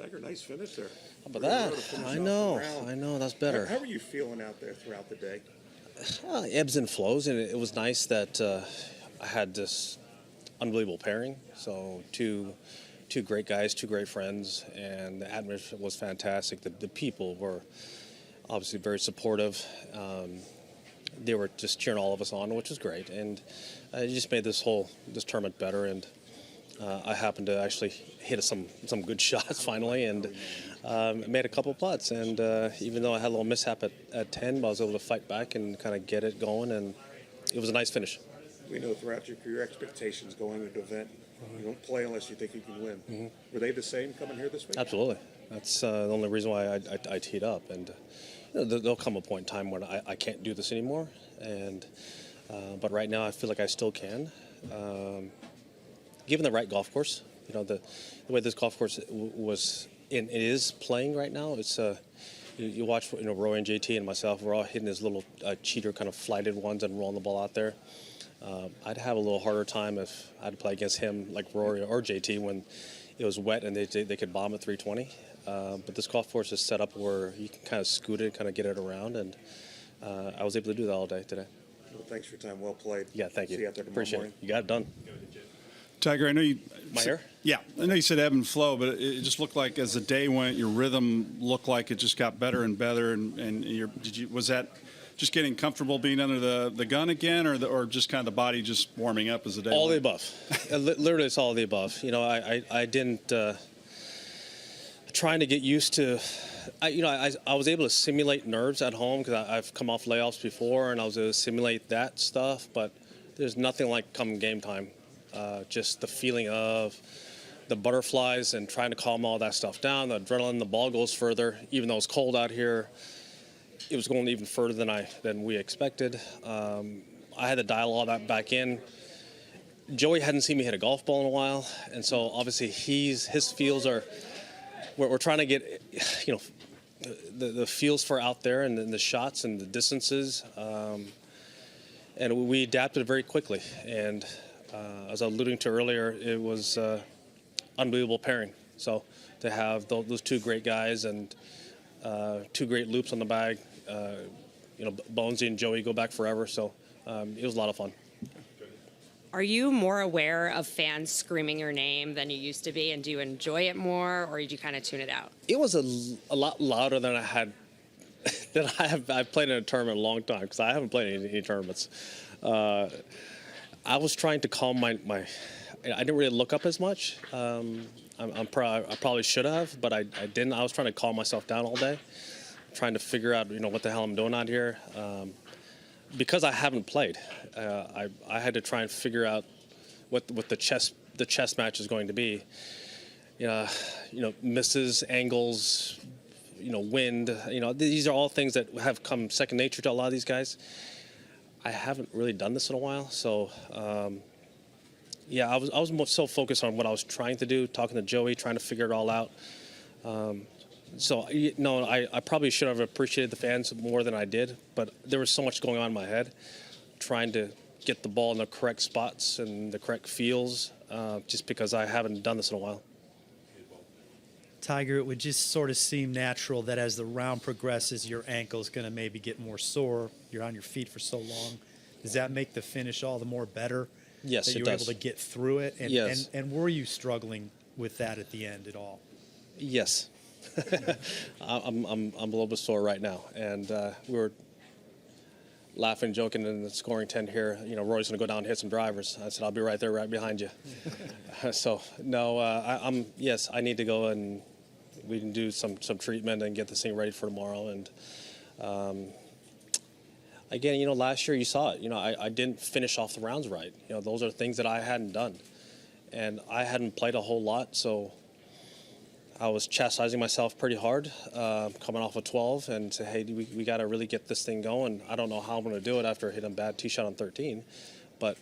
Tiger, nice finish there. How about that? I know, that's better. How are you feeling out there throughout the day? Ebbs and flows, and it was nice that I had this unbelievable pairing. So two great guys, two great friends, and the atmosphere was fantastic. The people were obviously very supportive. They were just cheering all of us on, which was great, and it just made this tournament better. And I happened to actually hit some good shots finally, and made a couple putts. And even though I had a little mishap at 10, I was able to fight back and kind of get it going, and it was a nice finish. We know throughout your career expectations going into an event, you don't play unless you think you can win. Mm-hmm. Were they the same coming here this week? Absolutely. That's the only reason why I teed up. And there'll come a point in time when I can't do this anymore. And but right now I feel like I still can. Given the right golf course, the way this golf course is playing right now, it's you watch Rory and JT and myself, we're all hitting these little cheater kind of flighted ones and rolling the ball out there. I'd have a little harder time if I had to play against him like Rory or JT when it was wet and they could bomb at 320. But this golf course is set up where you can kind of scoot it, kind of get it around, and I was able to do that all day today. Well, thanks for your time. Well played. Yeah, thank you. See you out there tomorrow Appreciate morning. it. You got it done. Tiger, I know you. My hair? Yeah, I know you said ebb and flow, but it just looked like as the day went, your rhythm looked like it just got better and better. And was that just getting comfortable being under the gun again, or just kind of the body just warming up as the day All went? the above. Literally, it's all of the above. I didn't. Trying to get used to. I was able to simulate nerves at home because I've come off layoffs before, and I was able to simulate that stuff. But there's nothing like come game time. Just the feeling of the butterflies and trying to calm all that stuff down. The adrenaline, the ball goes further. Even though it's cold out here, it was going even further than we expected. I had to dial all that back in. Joey hadn't seen me hit a golf ball in a while, and so obviously his feels are. We're trying to get, the feels for out there and the shots and the distances, and we adapted very quickly. And as I was alluding to earlier, it was unbelievable pairing. So to have those two great guys and two great loops on the bag, Bonesy and Joey go back forever. So it was a lot of fun. Are you more aware of fans screaming your name than you used to be, and do you enjoy it more, or did you kind of tune it out? It was a lot louder than I had. I've played in a tournament a long time because I haven't played in any tournaments. I was trying to calm my. I didn't really look up as much. I probably should have, but I didn't. I was trying to calm myself down all day, trying to figure out what the hell I'm doing out here. Because I haven't played, I had to try and figure out what the chess match is going to be. Misses, angles, wind. These are all things that have come second nature to a lot of these guys. I haven't really done this in a while, so I was more so focused on what I was trying to do, talking to Joey, trying to figure it all out. I probably should have appreciated the fans more than I did, but there was so much going on in my head, trying to get the ball in the correct spots and the correct feels, just because I haven't done this in a while. Tiger, it would just sort of seem natural that as the round progresses, your ankle's going to maybe get more sore. You're on your feet for so long. Does that make the finish all the more better? Yes, that you it were does. able to get through it? And, yes. And were you struggling with that at the end at all? Yes. I'm a little bit sore right now, and we were laughing, joking in the scoring tent here. Rory's going to go down and hit some drivers. I said, I'll be right there, right behind you. So no, yes, I need to go and we can do some treatment and get this thing ready for tomorrow. And again, last year you saw it. I didn't finish off the rounds right. Those are things that I hadn't done, and I hadn't played a whole lot, so I was chastising myself pretty hard, coming off of 12, and say, hey, we got to really get this thing going. I don't know how I'm going to do it after hitting a bad tee shot on 13, but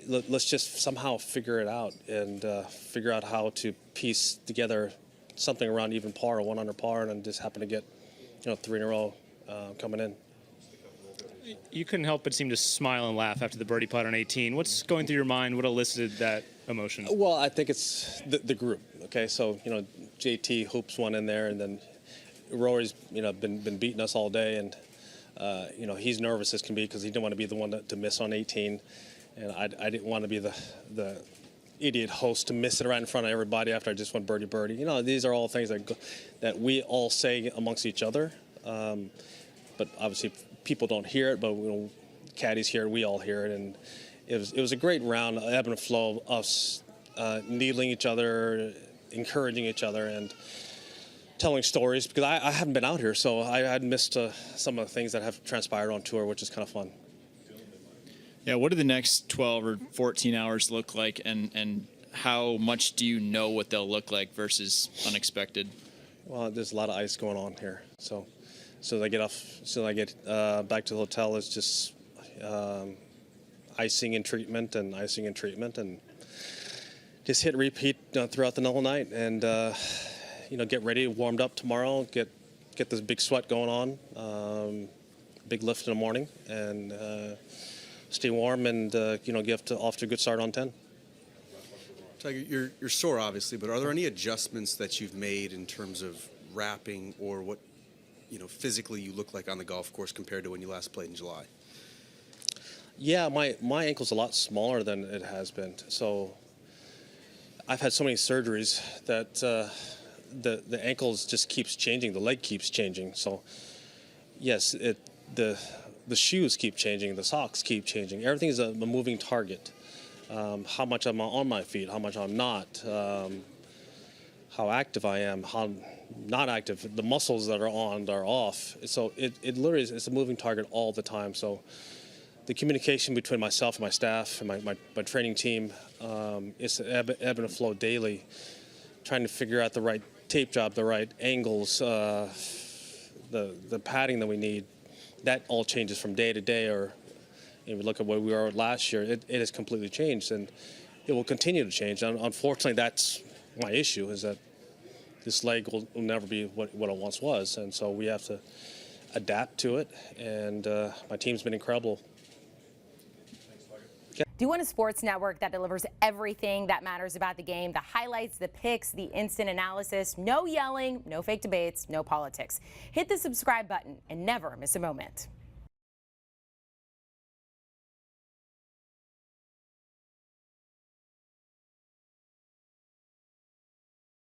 let's just somehow figure it out and figure out how to piece together something around even par or 1 under par, and then just happen to get 3 in a row coming in. You couldn't help but seem to smile and laugh after the birdie putt on 18. What's going through your mind? What elicited that emotion? Well, I think it's the group. Okay, so JT hoops one in there, and then Rory's been beating us all day, and he's nervous as can be because he didn't want to be the one to miss on 18, and I didn't want to be the idiot host to miss it right in front of everybody after I just went birdie. These are all things that we all say amongst each other, but obviously people don't hear it. But caddies hear it, we all hear it, and it was a great round, ebb and flow of us needling each other, encouraging each other, and telling stories, because I haven't been out here, so I had missed some of the things that have transpired on tour, which is kind of fun. Yeah, what do the next 12 or 14 hours look like, and how much do you know what they'll look like versus unexpected? Well, there's a lot of ice going on here, so as I get back to the hotel, it's just icing and treatment, and just hit repeat throughout the whole night, and get ready, warmed up tomorrow, get this big sweat going on, big lift in the morning, and stay warm, and get off to a good start on 10. Tiger, you're sore, obviously, but are there any adjustments that you've made in terms of wrapping or what physically you look like on the golf course compared to when you last played in July? Yeah, my ankle's a lot smaller than it has been. So I've had so many surgeries that the ankles just keeps changing, the leg keeps changing. So yes, the shoes keep changing, the socks keep changing. Everything is a moving target. How much I'm on my feet, how much I'm not, how active I am, how not active. The muscles that are on are off. So it literally is, it's a moving target all the time. So the communication between myself and my staff and my training team, it's ebb and flow daily, trying to figure out the right tape job, the right angles, the padding that we need. That all changes from day to day, or if we look at where we were last year, it has completely changed, and it will continue to change. And unfortunately, that's my issue, is that this leg will never be what it once was, and so we have to adapt to it, and my team's been incredible. Do you want a sports network that delivers everything that matters about the game? The highlights, the picks, the instant analysis, no yelling, no fake debates, no politics. Hit the subscribe button and never miss a moment.